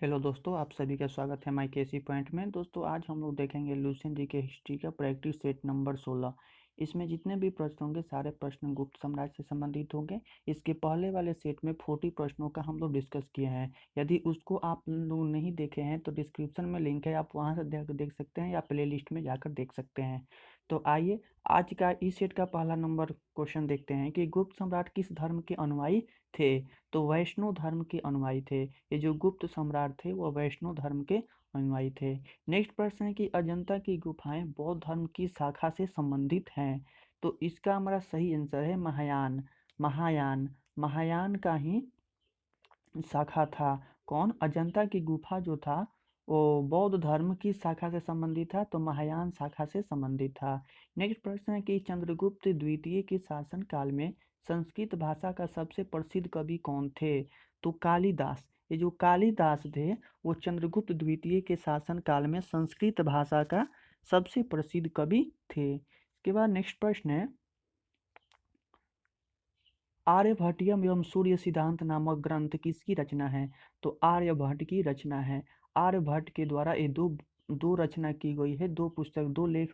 Hello दोस्तों, आप सभी का स्वागत है माई केसी पॉइंट में। दोस्तों, आज हम लोग देखेंगे लुसेंट जी के हिस्ट्री का प्रैक्टिस सेट नंबर 16। इसमें जितने भी प्रश्न होंगे सारे प्रश्न गुप्त साम्राज्य से संबंधित होंगे। इसके पहले वाले सेट में 40 प्रश्नों का हम लोग डिस्कस किए हैं। यदि उसको आप लोग नहीं देखे हैं तो डिस्क्रिप्शन में लिंक है, आप वहां से देख सकते हैं या प्ले लिस्ट में जाकर देख सकते हैं। तो आइए आज का इस सेट का पहला नंबर क्वेश्चन देखते हैं कि गुप्त सम्राट किस धर्म के अनुयायी थे। तो वैष्णव धर्म के अनुयायी थे। ये जो गुप्त सम्राट थे वो वैष्णव धर्म के अनुयायी थे। नेक्स्ट प्रश्न है कि अजंता की गुफाएं बौद्ध धर्म की शाखा से संबंधित हैं। तो इसका हमारा सही आंसर है महायान। महायान महायान का ही शाखा था। कौन? अजंता की गुफा जो था वो बौद्ध धर्म की शाखा से संबंधित था, तो महायान शाखा से संबंधित था। नेक्स्ट प्रश्न है कि चंद्रगुप्त द्वितीय के शासन काल में संस्कृत भाषा का सबसे प्रसिद्ध कवि कौन थे। तो कालिदास। ये जो कालिदास थे वो चंद्रगुप्त द्वितीय के शासन काल में संस्कृत भाषा का सबसे प्रसिद्ध कवि थे। इसके बाद नेक्स्ट प्रश्न है आर्यभट्टियम एवं सूर्य सिद्धांत नामक ग्रंथ किसकी रचना है। तो आर्यभट्ट की रचना है। आर्यभट्ट के द्वारा ये दो दो रचना की गई है, दो पुस्तक,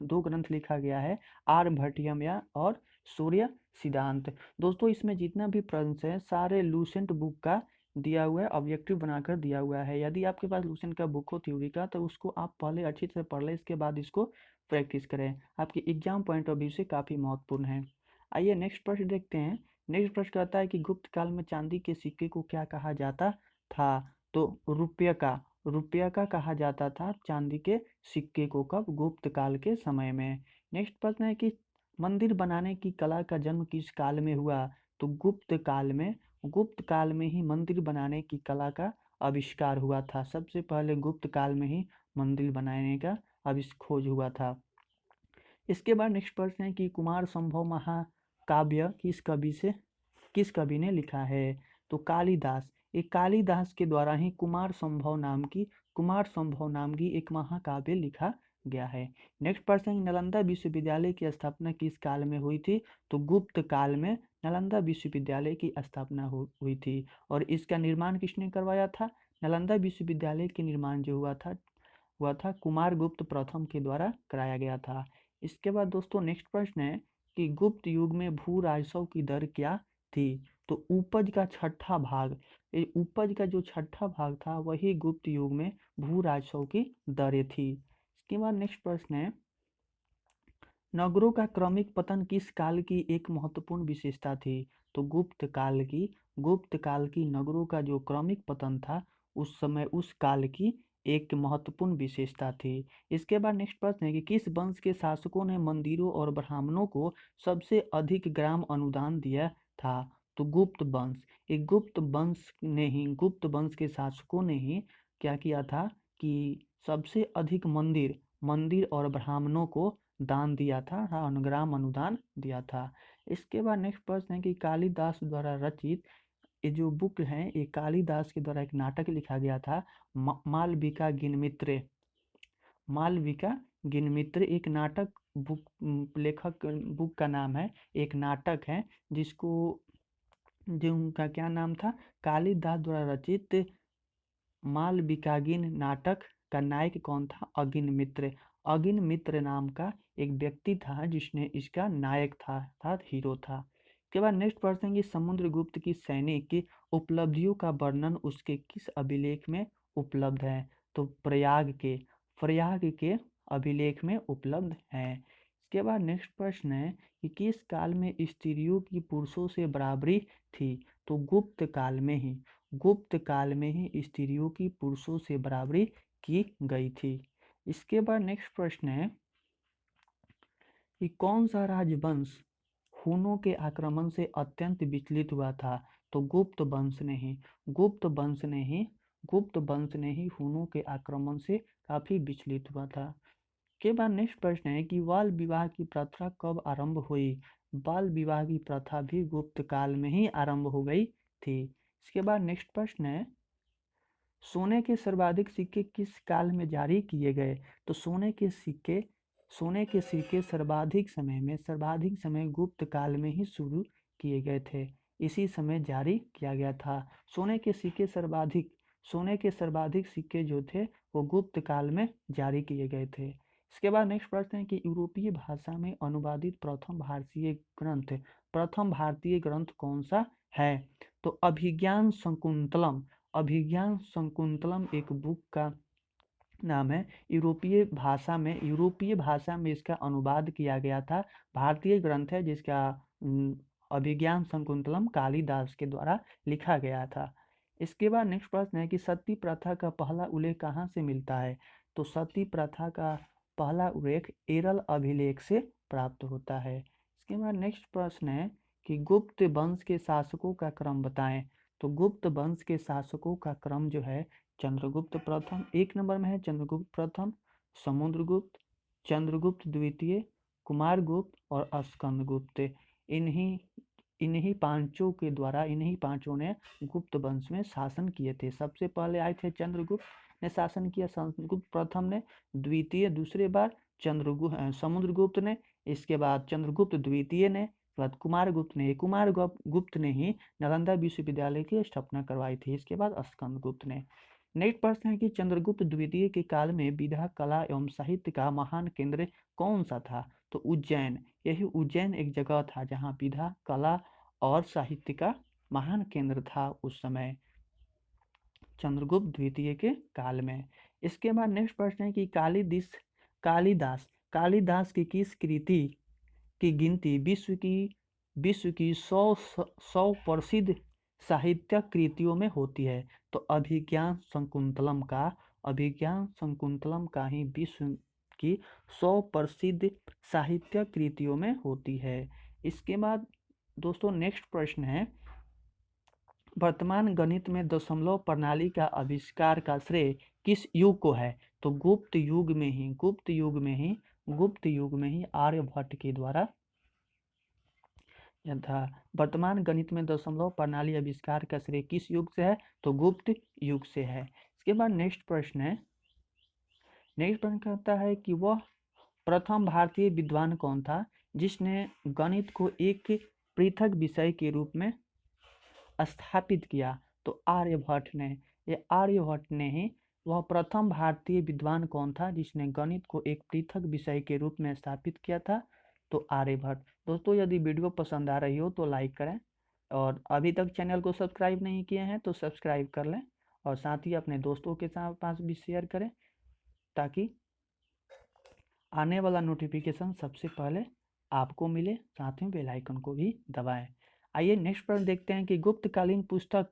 दो ग्रंथ लिखा गया है, आर्यभट्टियम या और सूर्य सिद्धांत। दोस्तों, इसमें जितना भी प्रश्न है सारे लूसेंट बुक का दिया हुआ है, ऑब्जेक्टिव बनाकर दिया हुआ है। यदि आपके पास लूसेंट का बुक हो थ्योरी का तो उसको आप पहले अच्छी से पढ़ लें, इसके बाद इसको प्रैक्टिस करें। आपके एग्जाम पॉइंट ऑफ व्यू से काफ़ी महत्वपूर्ण है। आइए नेक्स्ट प्रश्न देखते हैं। नेक्स्ट प्रश्न कहता है कि गुप्त काल में चांदी के सिक्के को क्या कहा जाता था। तो रुपया का कहा जाता था चांदी के सिक्के को। कब? गुप्त काल के समय में। नेक्स्ट प्रश्न है कि मंदिर बनाने की कला का जन्म किस काल में हुआ। तो गुप्त काल में ही मंदिर बनाने की कला का आविष्कार हुआ था। सबसे पहले गुप्त काल में ही मंदिर बनाने का खोज हुआ था। इसके बाद नेक्स्ट प्रश्न है कि कुमार संभव महाकाव्य किस कवि ने लिखा है। तो कालिदास। एक कालिदास के द्वारा ही कुमार संभव नाम की एक महाकाव्य लिखा गया है। नेक्स्ट प्रश्न है नालंदा विश्वविद्यालय की स्थापना किस काल में हुई थी। तो गुप्त काल में नालंदा विश्वविद्यालय की स्थापना हुई थी। और इसका निर्माण किसने करवाया था। नालंदा विश्वविद्यालय के निर्माण जो हुआ था कुमार गुप्त प्रथम के द्वारा कराया गया था। इसके बाद दोस्तों नेक्स्ट प्रश्न है कि गुप्त युग में भू राजस्व की दर क्या थी। तो उपज का छठा भाग। उपज का जो छठा भाग था वही गुप्त युग में भू राजस्व की दरें थी। इसके बाद नेक्स्ट प्रश्न है नगरों का क्रमिक पतन किस काल की एक महत्वपूर्ण विशेषता थी। तो गुप्त काल की नगरों का जो क्रमिक पतन था उस समय उस काल की एक महत्वपूर्ण विशेषता थी। इसके बाद नेक्स्ट प्रश्न है कि किस वंश के शासकों ने मंदिरों और ब्राह्मणों को सबसे अधिक ग्राम अनुदान दिया था। तो गुप्त वंश के शासकों ने ही क्या किया था कि सबसे अधिक मंदिर और ब्राह्मणों को दान दिया था, हाँ, अनुग्राम अनुदान दिया था। इसके बाद नेक्स्ट प्रश्न है कि कालिदास द्वारा रचित ये जो बुक है, ये कालिदास के द्वारा एक नाटक लिखा गया था, मालविका गिनमित्र एक नाटक बुक का नाम है। एक नाटक है जिसको जो उनका क्या नाम था, कालिदास द्वारा रचित मालविकागिन नाटक का नायक कौन था। अगिन मित्र नाम का एक व्यक्ति था जिसने इसका नायक था अर्थात हीरो था। के बाद नेक्स्ट प्रश्न है कि समुद्रगुप्त की सैनिक की उपलब्धियों का वर्णन उसके किस अभिलेख में उपलब्ध है। तो प्रयाग के अभिलेख में उपलब्ध है। इसके बाद नेक्स्ट प्रश्न है कि किस काल में स्त्रियों की पुरुषों से बराबरी थी। तो गुप्त काल में ही स्त्रियों की पुरुषों से बराबरी की गई थी। इसके बाद नेक्स्ट प्रश्न है कि कौन सा राजवंश हुनों के आक्रमण से अत्यंत विचलित हुआ था। तो गुप्त वंश ने ही हुनों के आक्रमण से काफी विचलित हुआ था। के बाद नेक्स्ट प्रश्न है कि बाल विवाह की प्रथा कब आरंभ हुई। बाल विवाह की प्रथा भी गुप्त काल में ही आरंभ हो गई थी। इसके बाद नेक्स्ट प्रश्न है सोने के सर्वाधिक सिक्के किस काल में जारी किए गए। तो सोने के सिक्के सर्वाधिक समय गुप्त काल में ही शुरू किए गए थे, इसी समय जारी किया गया था। सोने के सिक्के सोने के सर्वाधिक सिक्के जो थे वो गुप्त काल में जारी किए गए थे। इसके बाद नेक्स्ट प्रश्न है कि यूरोपीय भाषा में अनुवादित प्रथम भारतीय ग्रंथ कौन सा है? तो अभिज्ञान शकुंतलम एक बुक का नाम है। यूरोपीय भाषा में इसका अनुवाद किया गया था। भारतीय ग्रंथ है जिसका अभिज्ञान शकुंतलम कालिदास के द्वारा लिखा गया था। इसके बाद नेक्स्ट प्रश्न है कि सती प्रथा का पहला उल्लेख कहाँ से मिलता है? तो सती प्रथा का पहला उल्लेख एरल अभिलेख से प्राप्त होता है। इसके बाद नेक्स्ट प्रश्न है कि गुप्त वंश के शासकों का क्रम बताएं। तो गुप्त वंश के शासकों का क्रम जो है चंद्रगुप्त प्रथम एक नंबर में है, चंद्रगुप्त प्रथम, समुद्रगुप्त, चंद्रगुप्त द्वितीय, कुमारगुप्त और स्कंदगुप्त। इन्हीं पांचों ने गुप्त वंश में शासन किए थे। सबसे पहले आए थे चंद्रगुप्त ने शासन किया, समुद्रगुप्त प्रथम ने, द्वितीय दूसरे बार समुद्रगुप्त ने, इसके बाद चंद्रगुप्त द्वितीय ने, बाद कुमारगुप्त ने ही नालंदा विश्वविद्यालय की स्थापना करवाई थी। इसके बाद स्कंदगुप्त ने। नेक्स्ट प्रश्न है कि चंद्रगुप्त द्वितीय के काल में विधा, कला एवं साहित्य का महान केंद्र कौन सा था? तो उज्जैन। यही उज्जैन एक जगह था जहाँ विधा, कला और साहित्य का महान केंद्र था उस समय चंद्रगुप्त द्वितीय के काल में। इसके बाद नेक्स्ट प्रश्न है कि कालिदास की किस कृति की गिनती विश्व की 100 प्रसिद्ध साहित्यिक कृतियों में होती है? तो अभिज्ञान शकुंतलम का ही विश्व की 100 प्रसिद्ध साहित्यिक कृतियों में होती है। इसके बाद दोस्तों नेक्स्ट प्रश्न है वर्तमान गणित में दशमलव प्रणाली का आविष्कार का श्रेय किस युग को है? तो गुप्त युग में ही आर्यभट्ट के द्वारा था। वर्तमान गणित में दशमलव प्रणाली आविष्कार का श्रेय किस युग से है? तो गुप्त युग से है। इसके बाद नेक्स्ट प्रश्न कहता है कि वह प्रथम भारतीय विद्वान कौन था जिसने गणित को एक पृथक विषय के रूप में स्थापित किया? तो आर्यभट्ट ने ही वह प्रथम भारतीय विद्वान कौन था जिसने गणित को एक पृथक विषय के रूप में स्थापित किया था? तो आर्यभट्ट। दोस्तों यदि वीडियो पसंद आ रही हो तो लाइक करें और अभी तक चैनल को सब्सक्राइब नहीं किए हैं तो सब्सक्राइब कर लें और साथ ही अपने दोस्तों के पास भी शेयर करें ताकि आने वाला नोटिफिकेशन सबसे पहले आपको मिले। साथ में बेल आइकन को भी दबाएं। आइए नेक्स्ट प्रश्न देखते हैं कि गुप्तकालीन पुस्तक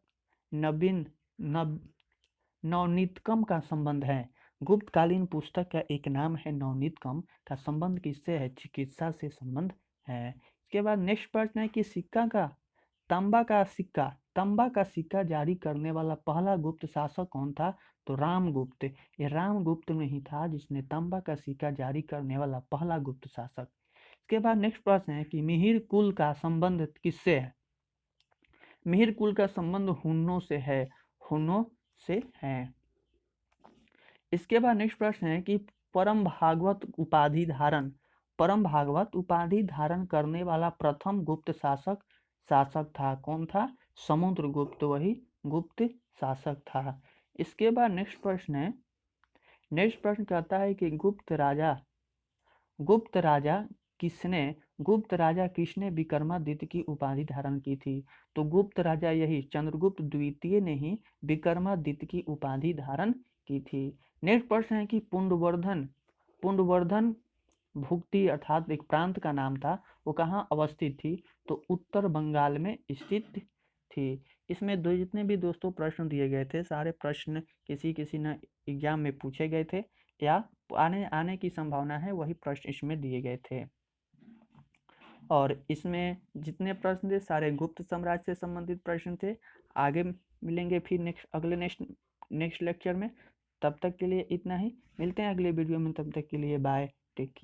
नवनीतकम का संबंध है। गुप्तकालीन पुस्तक का एक नाम है नवनीतकम का संबंध किससे है? चिकित्सा से संबंध है। इसके बाद नेक्स्ट प्रश्न है कि तांबा का सिक्का जारी करने वाला पहला गुप्त शासक कौन था? तो रामगुप्त। ये रामगुप्त में ही था जिसने तांबा का सिक्का जारी करने वाला पहला गुप्त शासक। इसके बाद नेक्स्ट प्रश्न है कि मिहिर कुल का संबंध किससे है? मिहिर कुल का संबंध हुन्नों से है। इसके बाद नेक्स्ट प्रश्न है कि परम भागवत उपाधि धारण करने वाला प्रथम गुप्त शासक था कौन था? समुद्रगुप्त वही गुप्त शासक था। इसके बाद नेक्स्ट प्रश्न कहता है कि गुप्त राजा किसने विक्रमादित्य की उपाधि धारण की थी? तो गुप्त राजा यही चंद्रगुप्त द्वितीय ने ही विक्रमादित्य की उपाधि धारण की थी। नेक्स्ट प्रश्न है कि पुंडवर्धन भुक्ति अर्थात एक प्रांत का नाम था, वो कहाँ अवस्थित थी? तो उत्तर बंगाल में स्थित थी। इसमें जितने भी दोस्तों प्रश्न दिए गए थे सारे प्रश्न किसी न एग्जाम में पूछे गए थे या आने की संभावना है, वही प्रश्न इसमें दिए गए थे। और इसमें जितने प्रश्न थे सारे गुप्त साम्राज्य से संबंधित प्रश्न थे। आगे मिलेंगे फिर नेक्स्ट लेक्चर में। तब तक के लिए इतना ही, मिलते हैं अगले वीडियो में। तब तक के लिए बाय, टेक केयर।